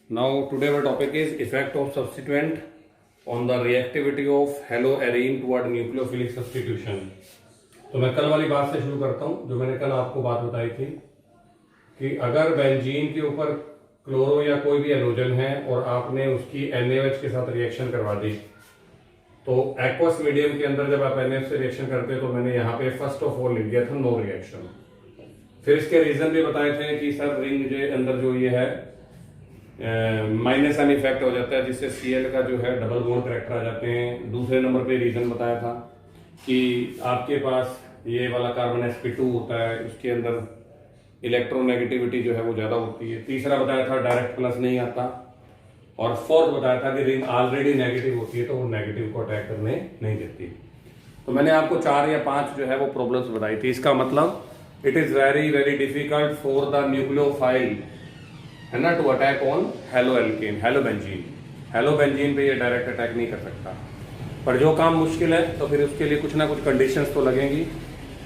Now today our topic is effect of substituent on the reactivity of haloarine toward nucleophilic substitution। तो मैं कल वाली बात से शुरू करता हूँ, जो मैंने कल आपको बात बताई थी कि अगर बेंजीन के ऊपर क्लोरो या कोई भी एलोजन है और आपने उसकी NaOH के साथ रिएक्शन करवा दी, तो एक्वस मीडियम के अंदर जब आप NaOH से रिएक्शन करते हैं तो मैंने यहाँ पे फर्स्ट ऑफ ऑल लिख दिया था नो रिएक्शन। फिर इसके रीजन भी बताए थे कि सर रिंग के अंदर जो ये है माइनस एन इफेक्ट हो जाता है, जिससे Cl का जो है डबल बॉन्ड करेक्टर आ जाते हैं। दूसरे नंबर पे रीजन बताया था कि आपके पास ये वाला कार्बन sp2 होता है, उसके अंदर इलेक्ट्रोनेगेटिविटी जो है वो ज्यादा होती है। तीसरा बताया था डायरेक्ट प्लस नहीं आता, और फोर्थ बताया था कि रिंग ऑलरेडी नेगेटिव होती है तो वो नेगेटिव को अटैक करने नहीं देती। तो मैंने आपको 4 या 5 जो है वो प्रॉब्लम्स बताई थी। इसका मतलब it is very very difficult for the nucleophile है ना to attack on haloalkane, halobenzene. Halobenzene पे ये डायरेक्ट अटैक नहीं कर सकता, पर जो काम मुश्किल है तो फिर उसके लिए कुछ ना कुछ कंडीशंस तो लगेंगी।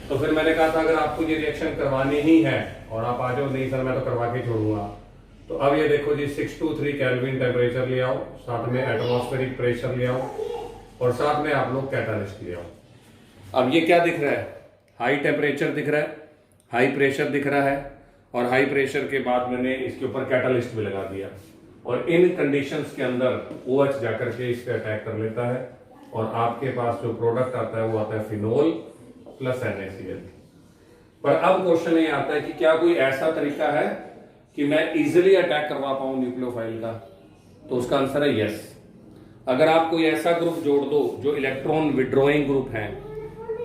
तो फिर मैंने कहा था अगर आपको ये रिएक्शन करवानी ही है और आप आ जाओ नहीं सर मैं तो करवा के छोड़ूंगा, तो अब ये देखो जी 623 केल्विन टेम्परेचर ले आओ, साथ में एटमॉस्फेरिक प्रेशर ले आओ और साथ में आप लोग कैटालिस्ट ले आओ। अब ये क्या दिख रहा है? हाई टेम्परेचर दिख रहा है, हाई प्रेशर दिख रहा है, और हाई प्रेशर के बाद मैंने इसके ऊपर कैटालिस्ट भी लगा दिया, और इन कंडीशंस के अंदर OH जाकर के इस पे अटैक कर लेता है और आपके पास जो प्रोडक्ट आता है वो आता है फिनोल प्लस NaCl। पर अब क्वेश्चन ये आता है कि क्या कोई ऐसा तरीका है कि मैं इजिली अटैक करवा पाऊं न्यूक्लियोफाइल का? तो उसका आंसर है यस। अगर आप कोई ऐसा ग्रुप जोड़ दो जो इलेक्ट्रॉन विड्रॉइंग ग्रुप है।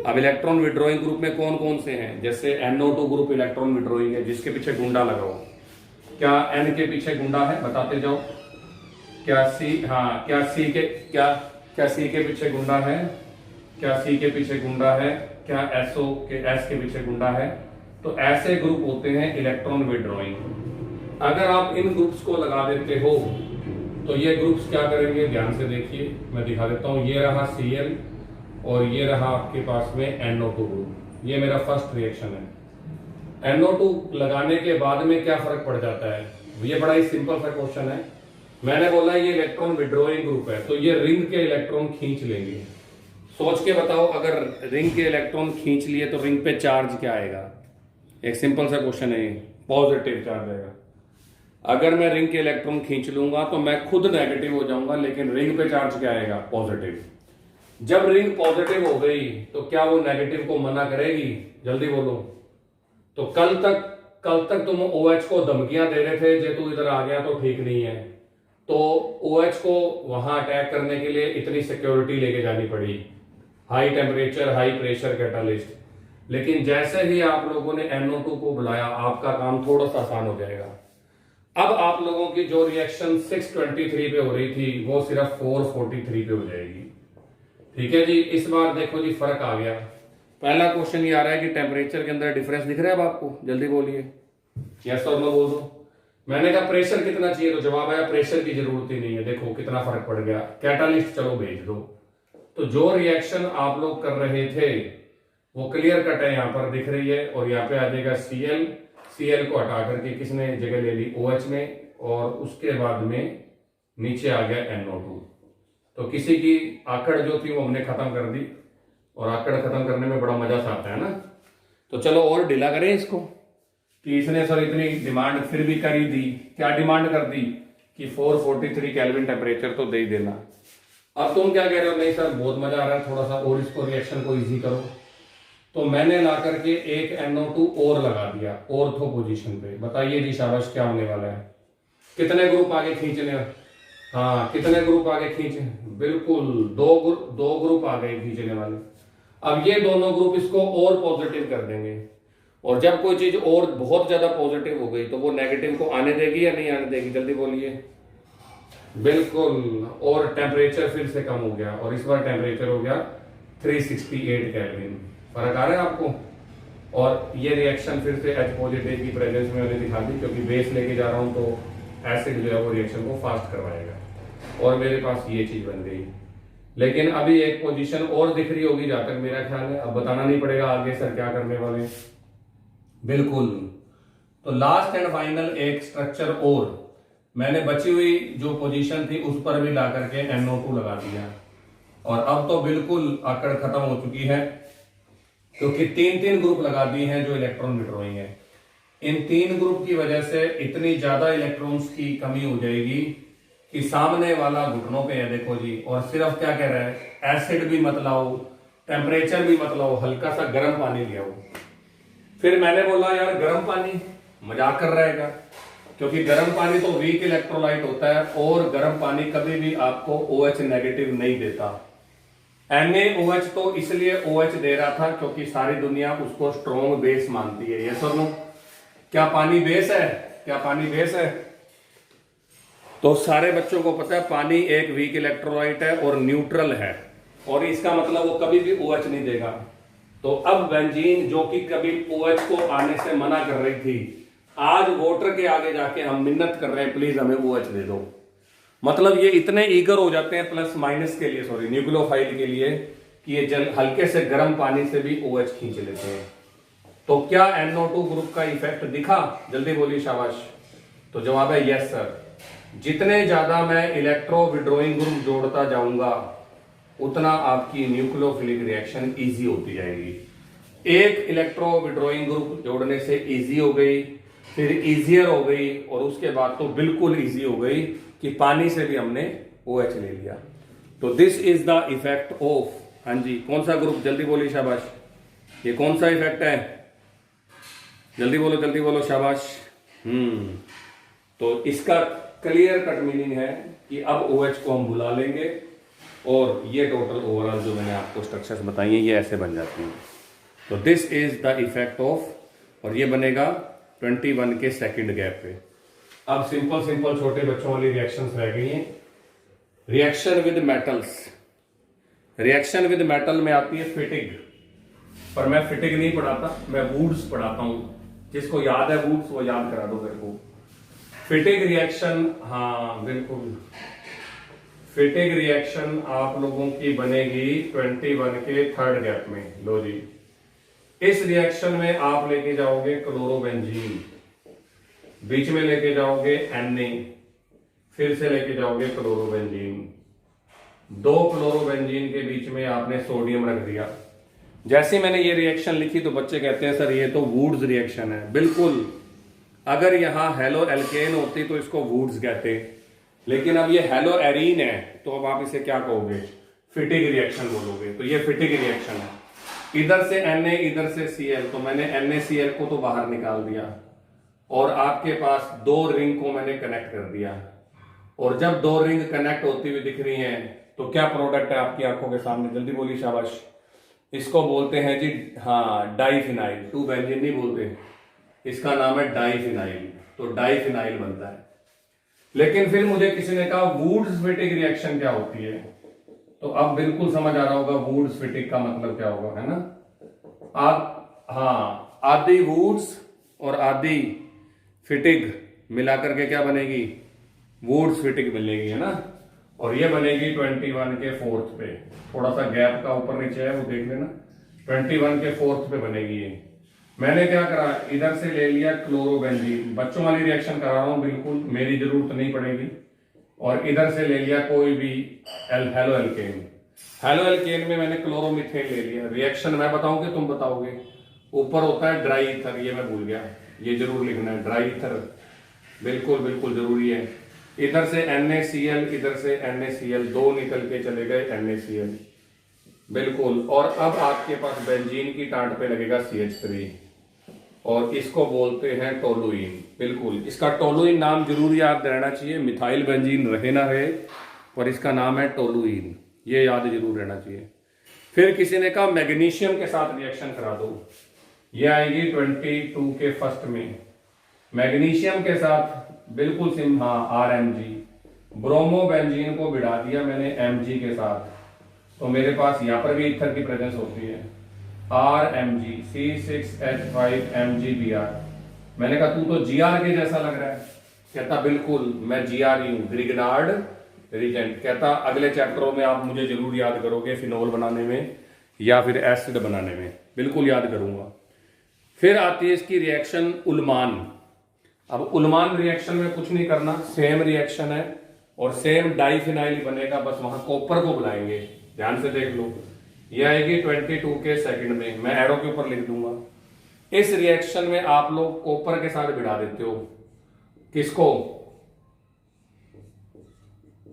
अब इलेक्ट्रॉन विड्रॉइंग ग्रुप में कौन कौन से हैं? जैसे NO2 ग्रुप इलेक्ट्रॉन विड्रॉइंग है, जिसके पीछे गुंडा लगाओ। क्या N के पीछे गुंडा है? बताते जाओ। क्या C, हाँ क्या C के पीछे गुंडा है? क्या C के पीछे गुंडा है? क्या SO के S के पीछे गुंडा है? तो ऐसे ग्रुप होते हैं इलेक्ट्रॉन विड्रॉइंग। अगर आप इन ग्रुप्स को लगा देते हो तो ये ग्रुप्स क्या करेंगे? ध्यान से देखिए, मैं दिखा देता हूं। ये रहा Cl और ये रहा आपके पास में NO2 ग्रुप। ये मेरा फर्स्ट रिएक्शन है। NO2 लगाने के बाद में क्या फर्क पड़ जाता है? ये बड़ा ही सिंपल सा क्वेश्चन है। मैंने बोला ये इलेक्ट्रॉन विड्रॉइंग ग्रुप है, तो ये रिंग के इलेक्ट्रॉन खींच लेंगे। सोच के बताओ, अगर रिंग के इलेक्ट्रॉन खींच लिए तो रिंग पे चार्ज क्या आएगा? एक सिंपल सा क्वेश्चन है, पॉजिटिव चार्ज आएगा। अगर मैं रिंग के इलेक्ट्रॉन खींच लूंगा तो मैं खुद नेगेटिव हो जाऊंगा, लेकिन रिंग पे चार्ज क्या आएगा? पॉजिटिव। जब रिंग पॉजिटिव हो गई तो क्या वो नेगेटिव को मना करेगी? जल्दी बोलो। तो कल तक तुम OH को धमकियां दे रहे थे, जे तू इधर आ गया तो ठीक नहीं है, तो OH को वहां अटैक करने के लिए इतनी सिक्योरिटी लेके जानी पड़ी, high temperature high pressure catalyst. लेकिन जैसे ही आप लोगों ने NO2 को बुलाया, आपका काम थोड़ा सा आसान हो जाएगा। अब आप लोगों की जो रिएक्शन 623 पे हो रही थी वो सिर्फ 443 पे हो जाएगी। ठीक है जी। इस बार देखो जी फर्क आ गया। पहला क्वेश्चन ये आ रहा है कि टेम्परेचर के अंदर डिफरेंस दिख रहा है अब आपको? जल्दी बोलिए, यस और नो बोल दो। मैंने कहा प्रेशर कितना चाहिए, तो जवाब आया प्रेशर की जरूरत ही नहीं है। देखो कितना फर्क पड़ गया। कैटालिस्ट चलो भेज दो। तो जो रिएक्शन आप लोग कर रहे थे वो क्लियर कट है, यहाँ पर दिख रही है, और यहाँ पे आ जाएगा Cl को हटा करके किसने जगह ले ली? OH में, और उसके बाद में नीचे आ गया NO2। तो किसी की आकड़ जो थी वो हमने खत्म कर दी, और आकड़ खत्म करने में बड़ा मजा सा आता है ना। तो चलो और ढीला करें इसको कि इसने सर इतनी डिमांड फिर भी कर ही दी। क्या डिमांड कर दी? कि 443 केल्विन टेम्परेचर तो दे ही देना। अब तुम क्या कह रहे हो? नहीं सर बहुत मजा आ रहा है, थोड़ा सा और इसको रिएक्शन को इजी करो। तो मैंने ला करके एक NO2 और लगा दिया ऑर्थो पोजीशन पे। बताइए जी शाबाश, क्या होने वाला है? कितने ग्रुप आगे खींचने? हाँ कितने ग्रुप आगे खींचे? बिल्कुल दो ग्रुप आ गए खींचने वाले। अब ये दोनों ग्रुप इसको और पॉजिटिव कर देंगे, और जब कोई चीज और बहुत ज्यादा पॉजिटिव हो गई तो वो नेगेटिव को आने देगी या नहीं आने देगी? जल्दी बोलिए। बिल्कुल। और टेम्परेचर फिर से कम हो गया, और इस बार टेम्परेचर हो गया 368 केल्विन। फर्क आ रहा है आपको? और ये रिएक्शन फिर से H पॉजिटिव की प्रेजेंस में मैंने दिखा दी, क्योंकि बेस लेके जा रहा हूं तो एसिड जो है वो रिएक्शन को फास्ट करवाएगा, और मेरे पास ये चीज बन गई। लेकिन अभी एक पोजीशन और दिख रही होगी जहां तक मेरा ख्याल है। अब बताना नहीं पड़ेगा आगे सर क्या करने वाले। बिल्कुल। तो लास्ट एंड फाइनल एक स्ट्रक्चर और मैंने बची हुई जो पोजीशन थी उस पर भी ला करके NO2 लगा दिया, और अब तो बिल्कुल आकड़ खत्म हो चुकी है, क्योंकि तीन तीन ग्रुप लगा दिए हैं जो इलेक्ट्रॉन विड्रॉइंग है। इन तीन ग्रुप की वजह से इतनी ज्यादा इलेक्ट्रॉन्स की कमी हो जाएगी कि सामने वाला घुटनों पे है, देखो जी, और सिर्फ क्या कह रहा है, एसिड भी मत लाओ, टेम्परेचर भी मत लाओ, हल्का सा गर्म पानी ले आओ। फिर मैंने बोला यार गर्म पानी, मजाक कर रहेगा, क्योंकि गर्म पानी तो वीक इलेक्ट्रोलाइट होता है, और गर्म पानी कभी भी आपको OH नेगेटिव नहीं देता। NaOH तो इसलिए OH दे रहा था क्योंकि सारी दुनिया उसको स्ट्रॉन्ग बेस मानती है। ये सुनो, क्या पानी बेस है? क्या पानी बेस है? तो सारे बच्चों को पता है पानी एक वीक इलेक्ट्रोलाइट है और न्यूट्रल है, और इसका मतलब वो कभी भी OH नहीं देगा। तो अब बेंजीन जो कि कभी OH को आने से मना कर रही थी, आज वाटर के आगे जाके हम मिन्नत कर रहे हैं प्लीज हमें OH दे दो। मतलब ये इतने ईगर हो जाते हैं प्लस माइनस के लिए, सॉरी न्यूक्लियोफाइल के लिए, कि ये जल हल्के से गर्म पानी से भी OH खींच लेते हैं। तो क्या NO2 ग्रुप का इफेक्ट दिखा? जल्दी बोलिए शाबाश। तो जवाब है यस सर। जितने ज्यादा मैं इलेक्ट्रो विड्रॉइंग ग्रुप जोड़ता जाऊंगा उतना आपकी न्यूक्लियोफिलिक रिएक्शन इजी होती जाएगी। एक इलेक्ट्रो विड्रॉइंग ग्रुप जोड़ने से इजी हो गई, फिर इजियर हो गई, और उसके बाद तो बिल्कुल इजी हो गई कि पानी से भी हमने OH ले लिया। तो this is the effect of, हाँ जी, कौन सा ग्रुप? जल्दी बोलिए शाबाश। ये कौन सा इफेक्ट है? जल्दी बोलो शाबाश। तो इसका क्लियर कट मीनिंग है कि अब OH को हम बुला लेंगे, और ये टोटल ओवरऑल जो मैंने आपको स्ट्रक्चर्स बताई हैं ये ऐसे बन जाती हैं। तो this is the effect of, और ये बनेगा 21 के सेकंड गैप पे। अब सिंपल छोटे बच्चों वाली रिएक्शंस रह गई हैं। Reaction with metals, reaction with metal में आती है फिटिग, पर मैं फिटिग नहीं पढ़ाता, मैं वुड्स पढ़ाता हूं। जिसको याद है वुड्स वो याद करा दो मेरे को। फिटिग रिएक्शन, हाँ बिल्कुल, फिटिग रिएक्शन आप लोगों की बनेगी 21 के थर्ड गैप में। लो जी, इस रिएक्शन में आप लेके जाओगे क्लोरोबेंजीन, बीच में लेके जाओगे Na, फिर से लेके जाओगे क्लोरोबेंजीन, दो क्लोरोबेंजीन के बीच में आपने सोडियम रख दिया। जैसे मैंने ये रिएक्शन लिखी तो बच्चे कहते हैं सर ये तो वुड्स रिएक्शन है। बिल्कुल, अगर यहां हेलो एल्केन होती तो इसको वुड्स कहते, लेकिन अब ये हेलो एरीन है तो अब आप इसे क्या कहोगे? फिटिग रिएक्शन बोलोगे। तो ये फिटिग रिएक्शन है, इधर से Na इधर से Cl, तो मैंने NaCl को तो बाहर निकाल दिया, और आपके पास दो रिंग को मैंने कनेक्ट कर दिया। और जब दो रिंग कनेक्ट होती हुई दिख रही हैं तो क्या प्रोडक्ट है आपकी आंखों के सामने? जल्दी बोलिए शाबाश। इसको बोलते हैं जी, हाँ, डाइफिनाइल। 2 बेंजीन नहीं बोलते, इसका नाम है डाइफिनाइल। तो डाइफिनाइल बनता है। लेकिन फिर मुझे किसी ने कहा वुड्स फिटिग रिएक्शन क्या होती है, तो अब बिल्कुल समझ आ रहा होगा वुड्स फिटिग का मतलब क्या होगा, है ना? आप, हाँ, आधी वुड्स और आधी फिटिग मिलाकर के क्या बनेगी? वुड्स फिटिग बनेगी, है ना? और ये बनेगी 21 के फोर्थ पे। थोड़ा सा गैप का ऊपर नीचे है वो देख लेना। 21 के फोर्थ पे बनेगी ये। मैंने क्या करा, इधर से ले लिया क्लोरोबेंजीन, बच्चों वाली रिएक्शन करा रहा हूं, बिल्कुल मेरी जरूरत नहीं पड़ेगी। और इधर से ले लिया कोई भी हेलो एल्केन। हेलो एल्केन में मैंने क्लोरोमिथेन ले लिया। रिएक्शन मैं बताऊं कि तुम बताओगे? ऊपर होता है ड्राई ईथर, ये मैं भूल गया, ये जरूर लिखना है, ड्राई ईथर बिल्कुल बिल्कुल जरूरी है। इधर से NaCl, इधर से NaCl, दो निकल के चले गए NaCl, बिल्कुल। और अब आपके पास बेंजीन की टांट पे लगेगा CH3, और इसको बोलते हैं टोलुइन। बिल्कुल, इसका टोलुइन नाम जरूर याद रहना चाहिए, मिथाइल बेंजीन रहे ना रहे, और इसका नाम है टोलुइन, ये याद जरूर रहना चाहिए। फिर किसी ने कहा मैग्नीशियम के साथ रिएक्शन करा दो, ये आएगी 22 के फर्स्ट में। मैग्नीशियम के साथ बिल्कुल सिम, हाँ, RMG। ब्रोमोबेंजीन को भिड़ा दिया मैंने Mg के साथ, तो मेरे पास यहां पर भी ईथर की प्रेजेंस होती है, RMG, C6H5MgBr। मैंने कहा तू तो Gr के जैसा लग रहा है। कहता बिल्कुल मैं Gr ही हूं, ग्रिगनार्ड रिजेंट। कहता अगले चैप्टरों में आप मुझे जरूर याद करोगे, फिनोल बनाने में या फिर एसिड बनाने में, बिल्कुल याद करूंगा। फिर आती है इसकी रिएक्शन उल्मान। अब उलमान रिएक्शन में कुछ नहीं करना, सेम रिएक्शन है और सेम डाइफिनाइल बनेगा, बस वहां कॉपर को बुलाएंगे। ध्यान से देख लो, ये आएगी 22 के सेकंड में, मैं एरो के ऊपर लिख दूंगा। इस रिएक्शन में आप लोग कॉपर के साथ भिड़ा देते हो, किसको?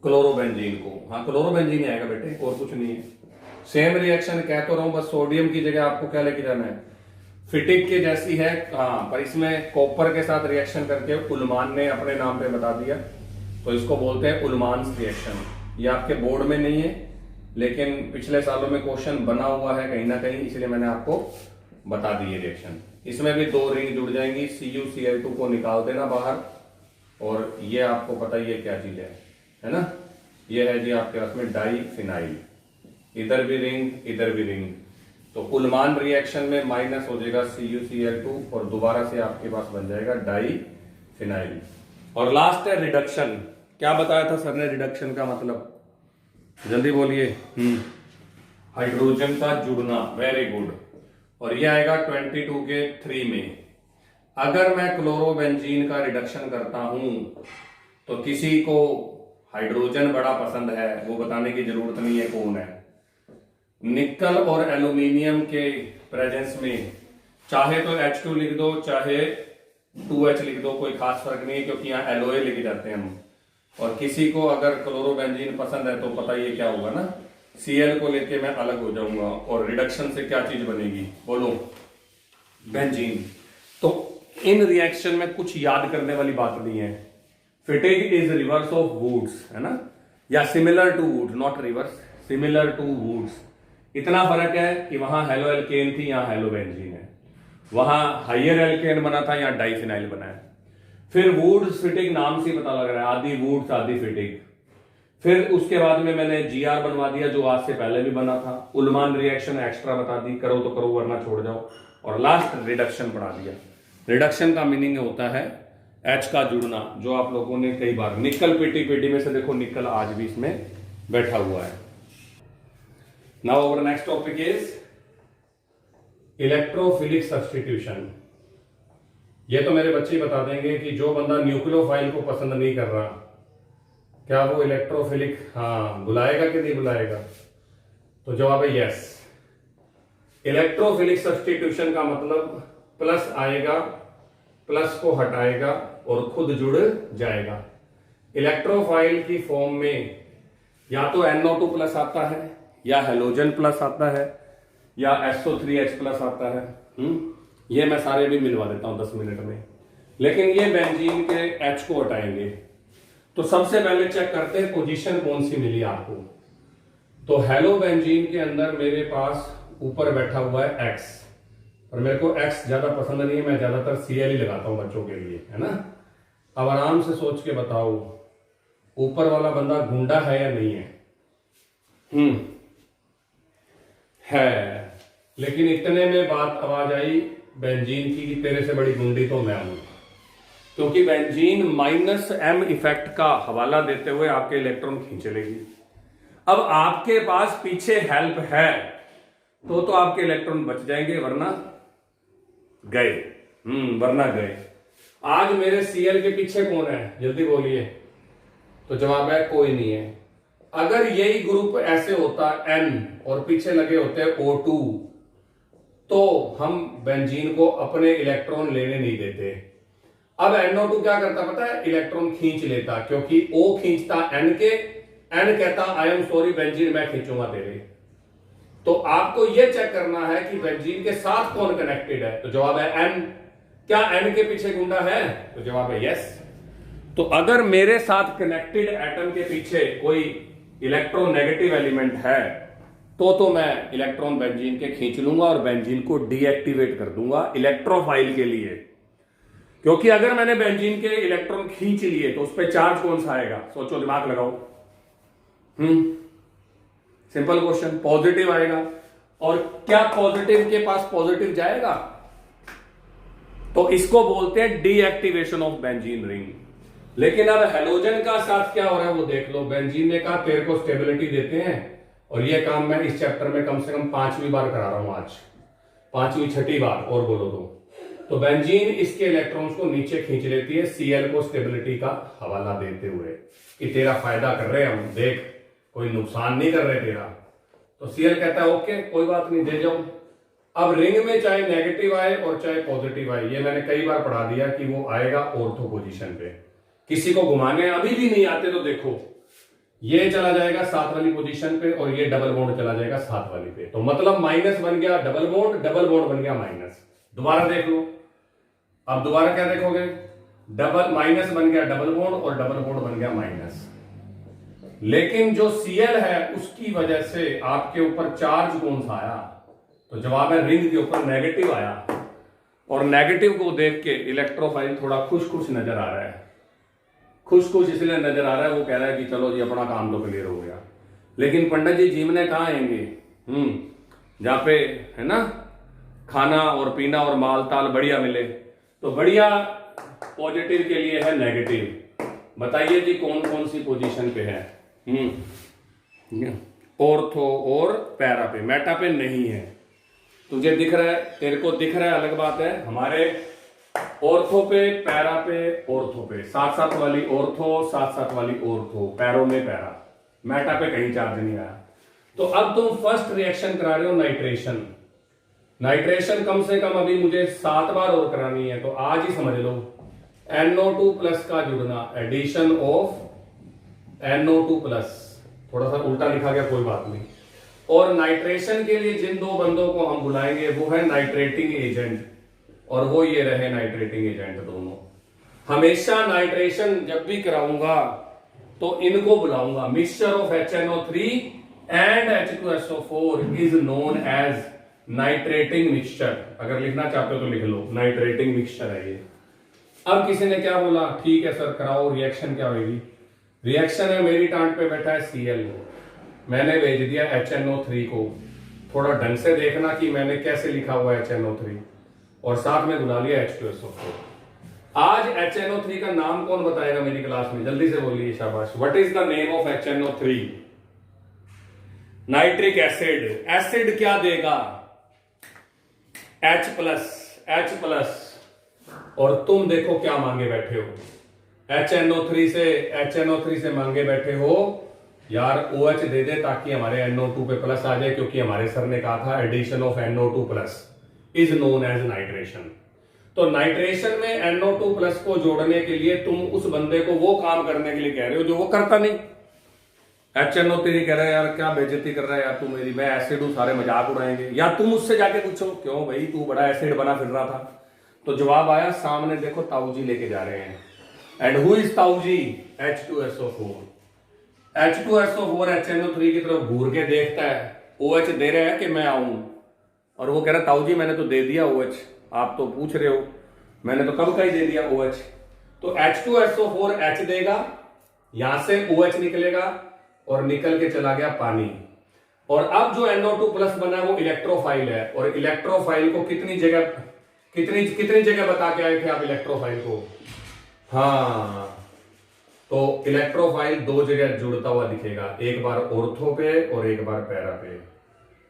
क्लोरोबेंजीन को। हाँ, क्लोरोबेंजीन ही आएगा बेटे, और कुछ नहीं है। सेम रिएक्शन कह तो रहा हूं, बस सोडियम की जगह आपको क्या लेके जाना है, फिटिक के जैसी है। हाँ, पर इसमें कॉपर के साथ रिएक्शन करके उलमान ने अपने नाम पे बता दिया, तो इसको बोलते हैं उलमान्स रिएक्शन। ये आपके बोर्ड में नहीं है, लेकिन पिछले सालों में क्वेश्चन बना हुआ है कहीं ना कहीं, इसलिए मैंने आपको बता दिए रिएक्शन। इसमें भी 2 रिंग जुड़ जाएंगी, CuCl2 को निकाल देना बाहर, और ये आपको पता ही है क्या चीज है ना? ये है जी आपके पास में डाइफिनाइल, इधर भी रिंग इधर भी रिंग, तो उलमान रिएक्शन में माइनस हो जाएगा CuCl2 और दोबारा से आपके पास बन जाएगा डाइफिनाइल। और लास्ट है रिडक्शन। क्या बताया था सर ने रिडक्शन का मतलब? जल्दी बोलिए। हाइड्रोजन का जुड़ना, वेरी गुड। और ये आएगा 22 के 3 में। अगर मैं क्लोरोबेंजीन का रिडक्शन करता हूं तो किसी को हाइड्रोजन बड़ा पसंद है, वो बताने की जरूरत नहीं है कौन है। निकल और एल्यूमिनियम के प्रेजेंस में चाहे तो H2 लिख दो, चाहे 2H लिख दो, कोई खास फर्क नहीं है, क्योंकि यहाँ एलोए लिखे जाते हैं हम। और किसी को अगर क्लोरोबेंजीन पसंद है तो पता ये क्या होगा ना, Cl को लेके मैं अलग हो जाऊंगा, और रिडक्शन से क्या चीज बनेगी, बोलो? बेंजीन। तो इन रिएक्शन में कुछ याद करने वाली बात नहीं है। Fittig is reverse of Wurtz, है ना, या similar to Wurtz, not reverse, similar to Wurtz. इतना फर्क है कि वहां हेलो एल्केन थी, यहां हेलो बेंजीन है। वहां हाइयर एल्केन बना था, यहां डाइफिनाइल बना है। फिर वुड्स फिटिग नाम से पता लग रहा है, आदि वुड्स आदि फिटिग। फिर उसके बाद में मैंने GR बनवा दिया, जो आज से पहले भी बना था। उलमान रिएक्शन एक्स्ट्रा बता दी, करो तो करो वरना छोड़ जाओ। और लास्ट रिडक्शन पढ़ा दिया। रिडक्शन का मीनिंग होता है H का जुड़ना, जो आप लोगों ने कई बार निकल पेटी में से देखो, निकल आज भी इसमें बैठा हुआ है। Now our next topic is electrophilic substitution. ये तो मेरे बच्चे बता देंगे कि जो बंदा न्यूक्लियोफाइल को पसंद नहीं कर रहा, क्या वो इलेक्ट्रोफिलिक बुलाएगा कि नहीं बुलाएगा? तो जवाब है यस। इलेक्ट्रोफिलिक सब्स्टिट्यूशन का मतलब प्लस आएगा, प्लस को हटाएगा और खुद जुड़ जाएगा। इलेक्ट्रोफाइल की फॉर्म में या तो NO2 प्लस आता है, या हेलोजन प्लस आता है, या SO3H प्लस आता है। ये मैं सारे भी मिलवा देता हूं 10 मिनट में, लेकिन ये बेंजीन के H को हटाएंगे। तो सबसे पहले चेक करते हैं पोजीशन कौन सी मिली आपको। तो हेलो बेंजीन के अंदर मेरे पास ऊपर बैठा हुआ है X, और मेरे को X ज्यादा पसंद नहीं है, मैं ज्यादातर Cl ही लगाता हूं बच्चों के लिए, है ना। अब आराम से सोच के बताओ, ऊपर वाला बंदा गुंडा है या नहीं है? है, लेकिन इतने में बात आवाज आई बेंजीन की कि तेरे से बड़ी गुंडी तो मैं हूं, क्योंकि बेंजीन -m इफेक्ट का हवाला देते हुए आपके इलेक्ट्रॉन खींच लेगी। अब आपके पास पीछे हेल्प है तो आपके इलेक्ट्रॉन बच जाएंगे, वरना गए। वरना गए। आज मेरे Cl के पीछे कौन है, जल्दी बोलिए। तो जवाब है कोई नहीं है। अगर यही ग्रुप ऐसे होता N और पीछे लगे होते O2, तो हम बेंजीन को अपने इलेक्ट्रॉन लेने नहीं देते। अब NO2 क्या करता पता है, इलेक्ट्रॉन खींच लेता, क्योंकि O खींचता N के, N कहता आई एम सॉरी बेंजीन, मैं खींचूंगा तेरे। तो आपको यह चेक करना है कि बेंजीन के साथ कौन कनेक्टेड है, तो जवाब है N। क्या N के पीछे गुंडा है, तो जवाब है यस। तो अगर मेरे साथ कनेक्टेड एटम के पीछे कोई इलेक्ट्रोनेगेटिव एलिमेंट है तो मैं इलेक्ट्रॉन बेंजीन के खींच लूंगा और बेंजीन को डीएक्टिवेट कर दूंगा इलेक्ट्रोफाइल के लिए। क्योंकि अगर मैंने बेंजीन के इलेक्ट्रॉन खींच लिए तो उस पर चार्ज कौन सा आएगा, सोचो, दिमाग लगाओ। सिंपल क्वेश्चन, पॉजिटिव आएगा। और क्या पॉजिटिव के पास पॉजिटिव जाएगा? तो इसको बोलते हैं डीएक्टिवेशन ऑफ बेंजीन रिंग। लेकिन अब हेलोजन का साथ क्या हो रहा है वो देख लो। बेंजीन ने कहा तेरे को स्टेबिलिटी देते हैं, और ये काम मैं इस चैप्टर में कम से कम 5वीं बार करा रहा हूं आज, 5वीं 6ठी बार, और बोलो तो तो बेंजीन इसके इलेक्ट्रॉन्स को नीचे खींच लेती है Cl को स्टेबिलिटी का हवाला देते हुए कि तेरा फायदा कर रहे हैं हम, देख कोई नुकसान नहीं कर रहे तेरा। तो Cl कहता है ओके कोई बात नहीं, दे जाओ। अब रिंग में चाहे नेगेटिव आए और चाहे पॉजिटिव आए, ये मैंने कई बार पढ़ा दिया कि वो आएगा ऑर्थो पोजीशन पे। किसी को घुमाने अभी भी नहीं आते तो देखो, ये चला जाएगा 7 वाली पोजीशन पे और ये डबल बॉन्ड चला जाएगा 7 वाली पे। तो मतलब माइनस बन गया डबल बॉन्ड, डबल बॉन्ड बन गया माइनस। दोबारा देख लो, अब दोबारा क्या देखोगे, डबल माइनस बन गया डबल बॉन्ड और डबल बॉन्ड बन गया माइनस। लेकिन जो Cl है उसकी वजह से आपके ऊपर चार्ज कौन सा आया, तो जवाब है रिंग के ऊपर नेगेटिव आया। और नेगेटिव को देख के इलेक्ट्रोफाइल थोड़ा खुश खुश नजर आ रहा है। खुश खुश इसलिए नजर आ रहा है, वो कह रहा है कि चलो जी अपना काम तो क्लियर हो गया। लेकिन पंडित जी जीवने कहाँ आएंगे, जहाँ पे है ना खाना और पीना और माल ताल बढ़िया मिले। तो बढ़िया पॉजिटिव के लिए है नेगेटिव। बताइए जी कौन कौन सी पोजीशन पे है, ऑर्थो और पैरा पे, मेटा पे नहीं है। तुझे दिख रहा है, तेरे को दिख रहा है अलग बात है। हमारे ऑर्थो पे, पैरा पे, ऑर्थो पे, 7-7 वाली ऑर्थो, 7-7 वाली ऑर्थो, पैरों में पैरा, मेटा पे कहीं चार्ज नहीं आया। तो अब तुम फर्स्ट रिएक्शन करा रहे हो नाइट्रेशन। नाइट्रेशन कम से कम अभी मुझे 7 बार और करानी है, तो आज ही समझ लो NO2 प्लस का जुड़ना, एडिशन ऑफ NO2 प्लस, थोड़ा सा उल्टा लिखा गया कोई बात नहीं। और नाइट्रेशन के लिए जिन 2 बंदों को हम बुलाएंगे वो है नाइट्रेटिंग एजेंट, और वो ये रहे नाइट्रेटिंग एजेंट दोनों। हमेशा नाइट्रेशन जब भी कराऊंगा तो इनको बुलाऊंगा। Mixture of HNO3 and H2SO4 is known as nitrating mixture. अगर लिखना चाहते हो तो लिख लो, नाइट्रेटिंग मिक्सचर है ये। अब किसी ने क्या बोला, ठीक है सर कराओ, रिएक्शन क्या होगी। रिएक्शन है, मेरी टांट पे बैठा है Cl, मैंने भेज दिया HNO3 को। थोड़ा ढंग से देखना कि मैंने कैसे लिखा हुआ है HNO3, और साथ में बुला लिया H2SO4। आज HNO3 का नाम कौन बताएगा मेरी क्लास में, जल्दी से बोलिए शाबाश। What is the name of HNO3? Nitric acid. Acid क्या देगा, H प्लस। और तुम देखो क्या मांगे बैठे हो, HNO3 से मांगे बैठे हो यार OH दे दे ताकि हमारे NO2 पे प्लस आ जाए, क्योंकि हमारे सर ने कहा था addition of NO2 plus is known as nitration. तो नाइट्रेशन में NO2 प्लस को जोड़ने के लिए तुम उस बंदे को वो काम करने के लिए कह रहे हो जो वो करता नहीं। HNO3 कह रहा है यार क्या बेइज्जती कर रहा है यार तू मेरी, मैं एसिड हूं, सारे मजाक उड़ाएंगे। या तुम उससे जाके पूछो क्यों भाई तू बड़ा एसिड बना फिर रहा था। तो जवाब आया, सामने देखो ताऊजी लेके जा रहे हैं। एंड हु इज ताऊजी? H2SO4। H2SO4 HNO3 की तरफ घूर के देखता है, OH दे रहा है कि मैं आऊं, और वो कह रहा है ताऊजी मैंने तो दे दिया OH, आप तो पूछ रहे हो, मैंने तो कब का ही दे दिया OH। तो H2SO4 H देगा, यहां से OH निकलेगा और निकल के चला गया पानी। और अब जो NO2 प्लस बना है वो इलेक्ट्रोफाइल है। और इलेक्ट्रोफाइल को कितनी जगह बता के आए थे आप इलेक्ट्रोफाइल को? हाँ, तो इलेक्ट्रोफाइल 2 जगह जुड़ता हुआ दिखेगा, एक बार ऑर्थो पे और एक बार पैरा पे।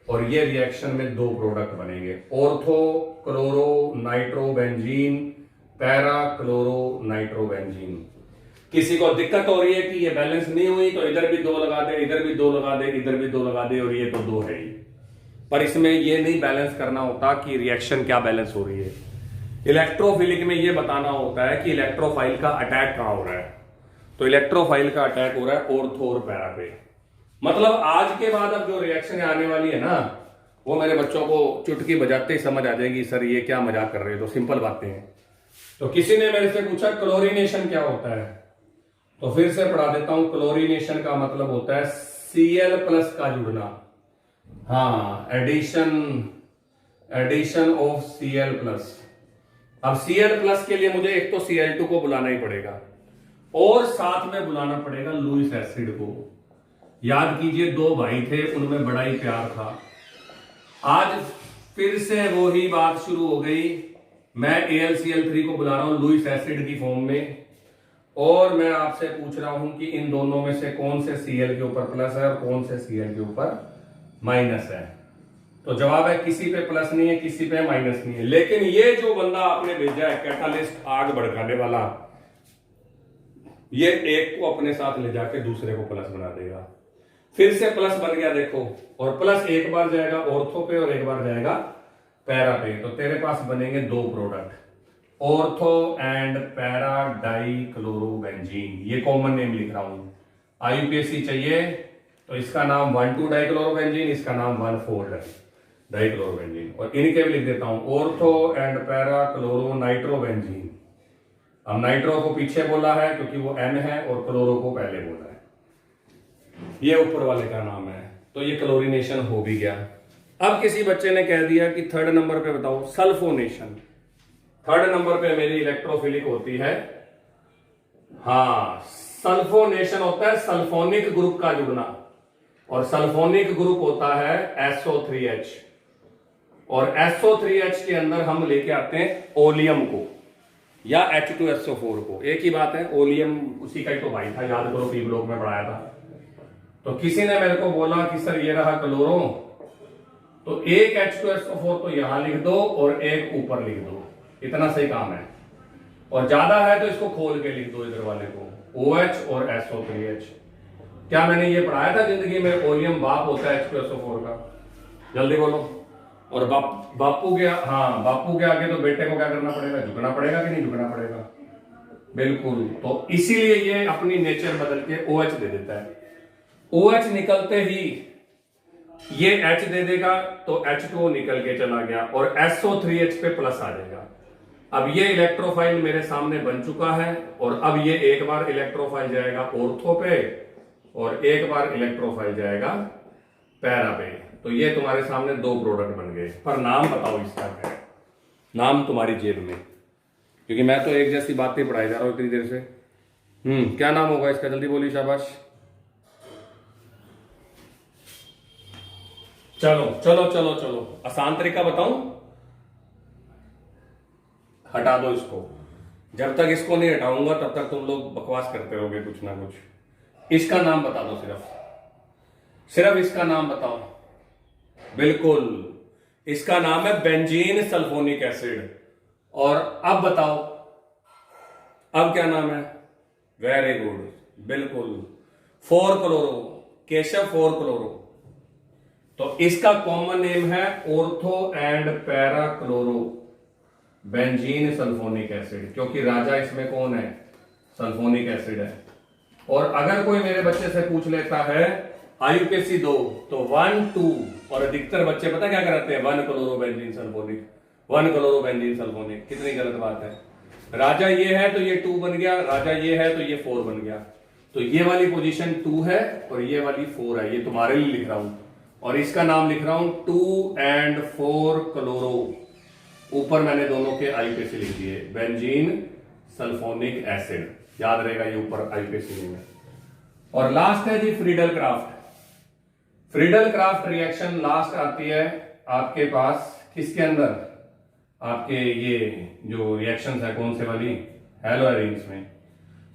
और ये रिएक्शन में 2 प्रोडक्ट बनेंगे, ortho chloro nitrobenzene, para chloro nitrobenzene. किसी को दिक्कत हो रही है कि ये बैलेंस नहीं हुई तो इधर भी 2 लगा दे, इधर भी 2 लगा दे, इधर भी 2 लगा दे, और ये तो 2 है ही। पर इसमें ये नहीं बैलेंस करना होता कि रिएक्शन क्या बैलेंस हो रही है। इलेक्ट्रोफिलिक में ये बताना होता है कि इलेक्ट्रोफाइल का अटैक कहां हो रहा है। तो इलेक्ट्रोफाइल का अटैक हो रहा है ऑर्थो और पैरा पे। मतलब आज के बाद अब जो रिएक्शन आने वाली है ना, वो मेरे बच्चों को चुटकी बजाते ही समझ आ जाएगी, सर ये क्या मजाक कर रहे हो। तो सिंपल बातें हैं। तो किसी ने मेरे से पूछा क्लोरीनेशन क्या होता है, तो फिर से पढ़ा देता हूं। क्लोरीनेशन का मतलब होता है Cl प्लस का जुड़ना। हाँ, एडिशन ऑफ Cl प्लस। अब Cl प्लस के लिए मुझे एक तो Cl2 को बुलाना ही पड़ेगा और साथ में बुलाना पड़ेगा लुईस एसिड को। याद कीजिए 2 भाई थे, उनमें बड़ा ही प्यार था। आज फिर से वही बात शुरू हो गई। मैं AlCl3 को बुला रहा हूं लुईस एसिड की फॉर्म में, और मैं आपसे पूछ रहा हूं कि इन दोनों में से कौन से Cl के ऊपर प्लस है और कौन से Cl के ऊपर माइनस है। तो जवाब है किसी पे प्लस नहीं है, किसी पे माइनस नहीं है। लेकिन ये जो बंदा आपने भेजा है कैटालिस्ट आग भड़काने वाला, ये एक को अपने साथ ले जाके दूसरे को प्लस बना देगा। फिर से प्लस बन गया देखो, और प्लस एक बार जाएगा ऑर्थो पे और एक बार जाएगा पैरा पे। तो तेरे पास बनेंगे दो product, ortho and para dichlorobenzene. ये कॉमन नेम लिख रहा हूं। आईयूपीएससी चाहिए तो इसका नाम 1,2 डाइक्लोरोबेंजीन, इसका नाम 1,4 डाइक्लोरोबेंजीन। और इनके भी लिख देता हूं, ortho and para chloro nitrobenzene. अब नाइट्रो को पीछे बोला है क्योंकि वो एन है, और क्लोरो को पहले बोला है। ये ऊपर वाले का नाम है। तो ये क्लोरीनेशन हो भी गया। अब किसी बच्चे ने कह दिया कि थर्ड नंबर पे बताओ सल्फोनेशन। थर्ड नंबर पे मेरी इलेक्ट्रोफिलिक होती है, हाँ सल्फोनेशन होता है सल्फोनिक ग्रुप का जुड़ना, और सल्फोनिक ग्रुप होता है SO3H, और SO3H के अंदर हम लेके आते हैं ओलियम को या H2SO4 को। एक ही बात है, ओलियम उसी का ही तो भाई था, याद करो पी ब्लॉक में पढ़ाया था। तो किसी ने मेरे को बोला कि सर ये रहा क्लोरो, तो एक H2SO4 तो यहां लिख दो और एक ऊपर लिख दो, इतना सही काम है। और ज्यादा है तो इसको खोल के लिख दो इधर वाले को, OH और SO3H। क्या मैंने ये पढ़ाया था जिंदगी में ओलियम बाप होता है H2SO4 का? जल्दी बोलो। और बापू के, हाँ बापू के आगे तो बेटे को क्या करना पड़ेगा, झुकना पड़ेगा कि नहीं झुकना पड़ेगा? बिल्कुल। तो इसीलिए ये अपनी नेचर बदल के OH दे देता है। OH निकलते ही ये H दे देगा तो H2O निकल के चला गया और SO3H पे प्लस आ जाएगा। अब ये इलेक्ट्रोफाइल मेरे सामने बन चुका है, और अब ये एक बार इलेक्ट्रोफाइल जाएगा ऑर्थो पे और एक बार इलेक्ट्रोफाइल जाएगा पैरा पे। तो ये तुम्हारे सामने दो प्रोडक्ट बन गए। पर नाम बताओ इसका क्या है? नाम तुम्हारी जेब में, क्योंकि मैं तो एक जैसी बातें पढ़ाई जा रहा हूं इतनी देर से। क्या नाम होगा इसका? जल्दी बोली, शाबाश। चलो चलो चलो चलो, आसान तरीका बताऊं? हटा दो इसको। जब तक इसको नहीं हटाऊंगा तब तक तुम लोग बकवास करते रहोगे कुछ ना कुछ। इसका नाम बता दो, सिर्फ इसका नाम बताओ। बिल्कुल, इसका नाम है बेंजीन सल्फोनिक एसिड। और अब बताओ, अब क्या नाम है? वेरी गुड, बिल्कुल 4 क्लोरो, केशव 4 क्लोरो। तो इसका कॉमन नेम है ortho and para chloro benzene sulphonic acid, क्योंकि राजा इसमें कौन है? सल्फोनिक एसिड है। और अगर कोई मेरे बच्चे से पूछ लेता है आईयूपीएससी 2 तो 1 2, और अधिकतर बच्चे पता क्या कराते हैं? 1 chloro benzene sulphonic, 1 chloro benzene sulphonic. कितनी गलत बात है। राजा ये है तो ये 2 बन गया, राजा ये है तो ये 4 बन गया। तो ये वाली पोजीशन 2 है और ये वाली 4 है। ये तुम्हारे लिए लिख रहा हूं, और इसका नाम लिख रहा हूं 2 and 4 क्लोरो। ऊपर मैंने दोनों के आईयूपीएससी लिख दिए, बेंजीन सल्फोनिक एसिड। याद रहेगा ये ऊपर आईयूपीएससी में। और लास्ट है जी Friedel Craft. Friedel Craft reaction last आती है आपके पास किसके अंदर? आपके ये जो रिएक्शंस है कौन से वाली? हेलो एरिन्स में।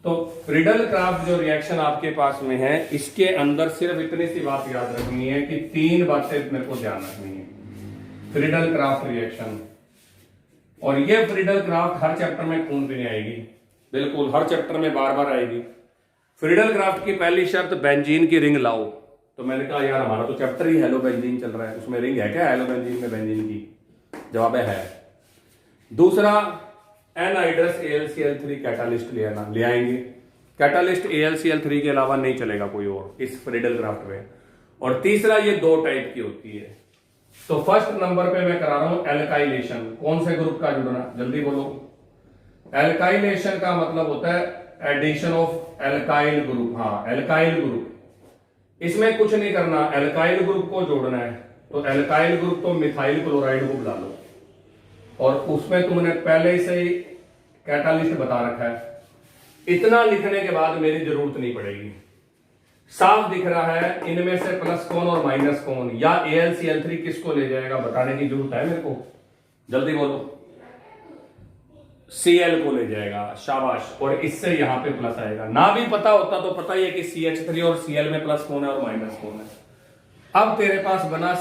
तो फ्रीडल क्राफ्ट जो रिएक्शन आपके पास में है, इसके अंदर सिर्फ इतनी सी बात याद रखनी है कि 3 बातें मेरे को ध्यान रखनी है। फ्रीडल क्राफ्ट रिएक्शन, और ये फ्रीडल क्राफ्ट हर चैप्टर में खून पीने आएगी, बिल्कुल हर चैप्टर में बार बार आएगी। फ्रीडल क्राफ्ट की पहली शर्त, बेंजीन की रिंग लाओ। तो मैंने कहा यार हमारा तो चैप्टर ही हेलो बेंजीन चल रहा है, उसमें रिंग है क्या हेलो बेंजीन में बेंजीन की? जवाब है। दूसरा, एनहाइड्रस AlCl3 कैटालिस्ट ले आएंगे। कैटालिस्ट AlCl3 के अलावा नहीं चलेगा कोई और इस फ्रीडल क्राफ्ट में। और तीसरा, ये 2 टाइप की होती है। तो फर्स्ट नंबर पे मैं करा रहा हूं एल्काइलेशन। कौन से ग्रुप का जुड़ना? जल्दी बोलो। एल्काइलेशन का मतलब होता है एडिशन ऑफ एल्काइल ग्रुप। हाँ, एल्काइल ग्रुप। इसमें कुछ नहीं करना, एल्काइल ग्रुप को जोड़ना है। तो एल्काइल ग्रुप तो मिथाइल क्लोराइड को बुला लो, और उसमें तुमने पहले से ही कैटालिस्ट बता रखा है। इतना लिखने के बाद मेरी जरूरत नहीं पड़ेगी, साफ दिख रहा है इनमें से प्लस कौन और माइनस कौन, या AlCl3 किसको ले जाएगा बताने की जरूरत है मेरे को? जल्दी बोलो। Cl को ले जाएगा, शाबाश। और इससे यहां पे प्लस आएगा। ना भी पता होता तो पता ही है कि CH3 और Cl में प्लस कौन है और माइनस कौन है। अब तेरे पास बना,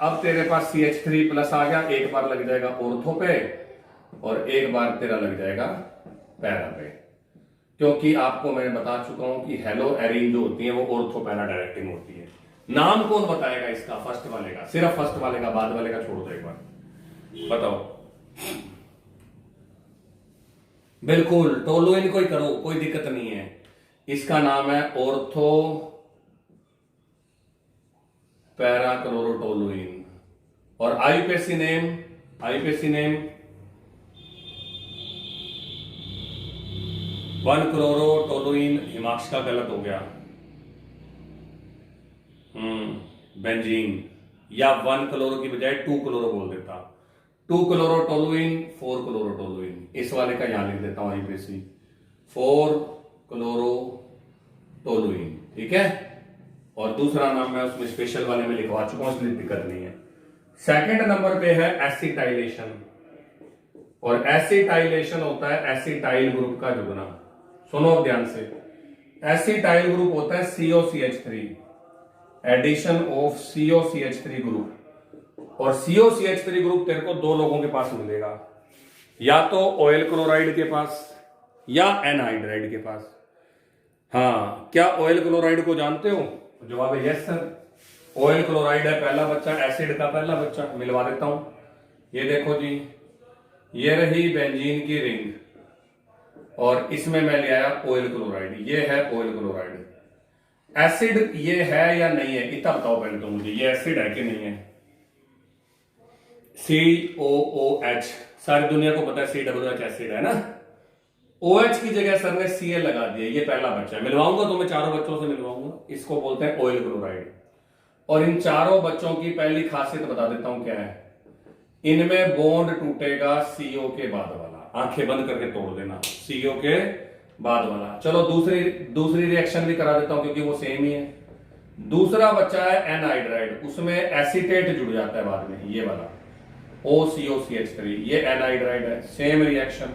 अब तेरे पास CH3 प्लस आ गया, एक बार लग जाएगा ऑर्थो पे और एक बार तेरा लग जाएगा पैरा पे, क्योंकि आपको मैंने बता चुका हूं कि हेलो एरीन जो होती है वो ऑर्थो पैरा डायरेक्टिंग होती है। नाम कौन बताएगा इसका? फर्स्ट वाले का, सिर्फ फर्स्ट वाले का, बाद वाले का छोड़ दो एक बार, बताओ। बिल्कुल टोलुइन को ही करो, कोई दिक्कत नहीं है। इसका नाम है ऑर्थो पैराक्लोरोटोलुइन और आईयूपीएसी नेम 1-क्लोरोटोलुइन। हिमाक्स का गलत हो गया, बेंजीन, या 1-क्लोरो की बजाय 2-क्लोरो बोल देता। 2-क्लोरोटोलुइन 4-क्लोरोटोलुइन, इस वाले का यहां लिख देता हूं आईयूपीएसी 4-क्लोरोटोलुइन, ठीक है। और दूसरा नाम मैं उसमें स्पेशल वाले में लिखवा चुका हूं, इसलिए दिक्कत नहीं है। सेकंड नंबर पे है एसिटाइलेशन, और एसिटाइलेशन होता है एसिटाइल ग्रुप का जुड़ना। सुनो ध्यान से, एसिटाइल ग्रुप होता है COCH3, addition of COCH3 group. और COCH3 ग्रुप तेरे को दो लोगों के पास मिलेगा, या तो ऑयल क्लोराइड के पास या एनहाइड्राइड के पास। हाँ, क्या ऑयल क्लोराइड को जानते हो? जवाब है यस सर। ऑयल क्लोराइड है पहला बच्चा, एसिड का पहला बच्चा। मिलवा देता हूं, ये देखो जी, ये रही बेंजीन की रिंग और इसमें मैं ले आया ऑयल क्लोराइड, ये है ऑयल क्लोराइड। एसिड ये है या नहीं है, इतना बताओ पहले तो मुझे, ये एसिड है कि नहीं है? COOH, सारी दुनिया को पता है COOH एसिड है ना। OH की जगह सर ने Cl लगा दिया, ये पहला बच्चा है। मिलवाऊंगा तो मैं चारों बच्चों से मिलवाऊंगा, इसको बोलते हैं ऑयल क्लोराइड। और इन चारों बच्चों की पहली खासियत बता देता हूं क्या है। इनमें बॉन्ड टूटेगा CO के बाद वाला, आंखें बंद करके तोड़ देना, CO के बाद वाला। चलो दूसरी रिएक्शन भी करा देता हूं क्योंकि वो सेम ही है। दूसरा बच्चा है एनहाइड्राइड, उसमें एसीटेट जुड़ जाता है बाद में, ये वाला OCOCH3, ये एनहाइड्राइड है, सेम रिएक्शन,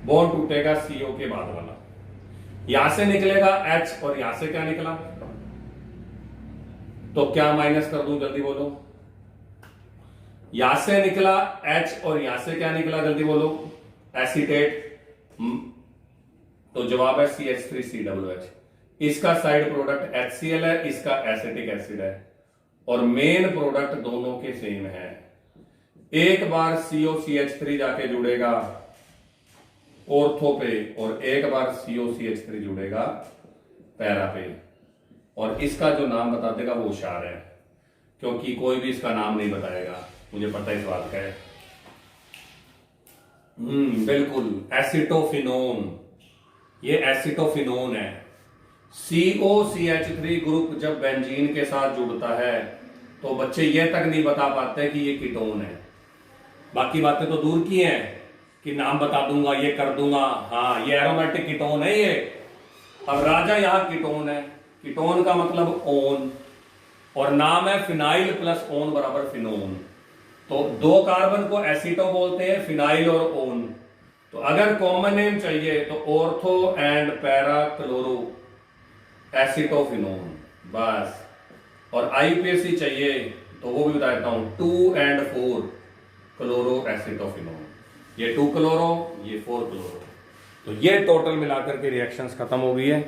बॉन्ड टूटेगा CO के बाद वाला। यहां से निकलेगा H और यहां से क्या निकला, तो क्या माइनस कर दूं, जल्दी बोलो। यहां से निकला H और यहां से क्या निकला, जल्दी बोलो, एसीटेट। तो जवाब है CH3COOH। इसका साइड प्रोडक्ट HCl है, इसका एसिटिक एसिड है, और मेन प्रोडक्ट दोनों के सेम है। एक बार COCH3 जाके जुड़ेगा ऑर्थो पे और एक बार COCH3 जुड़ेगा पैरा पे, और इसका जो नाम बता देगा वो होशियार है, क्योंकि कोई भी इसका नाम नहीं बताएगा, मुझे पता है इस बात का है। बिल्कुल, एसिटोफिनोन, ये एसिटोफिनोन है। COCH3 ग्रुप जब बेंजीन के साथ जुड़ता है तो बच्चे ये तक नहीं बता पाते कि ये कीटोन है। बाकी बातें तो दूर की हैं कि नाम बता दूंगा, ये कर दूंगा, हाँ ये एरोमेटिक कीटोन है ये। अब राजा यहां कीटोन है, कीटोन का मतलब ओन, और नाम है फिनाइल प्लस ओन बराबर फिनोन। तो दो कार्बन को एसिटो बोलते हैं, फिनाइल और ओन। तो अगर कॉमन नेम चाहिए तो ortho and para chloro acetophenone, बस। और आईयूपीएसी चाहिए तो वो भी बता देता हूं, 2 and 4 क्लोरो एसिटोफिनोन, ये 2 क्लोरो, ये 4 क्लोरो। तो ये टोटल मिलाकर के रिएक्शंस खत्म हो गई है।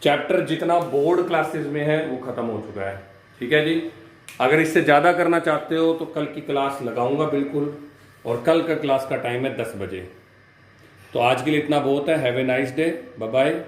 चैप्टर जितना बोर्ड क्लासेस में है वो खत्म हो चुका है, ठीक है जी। अगर इससे ज्यादा करना चाहते हो तो कल की क्लास लगाऊंगा बिल्कुल, और कल का क्लास का टाइम है 10 बजे। तो आज के लिए इतना बहुत है। Have a nice day, bye bye.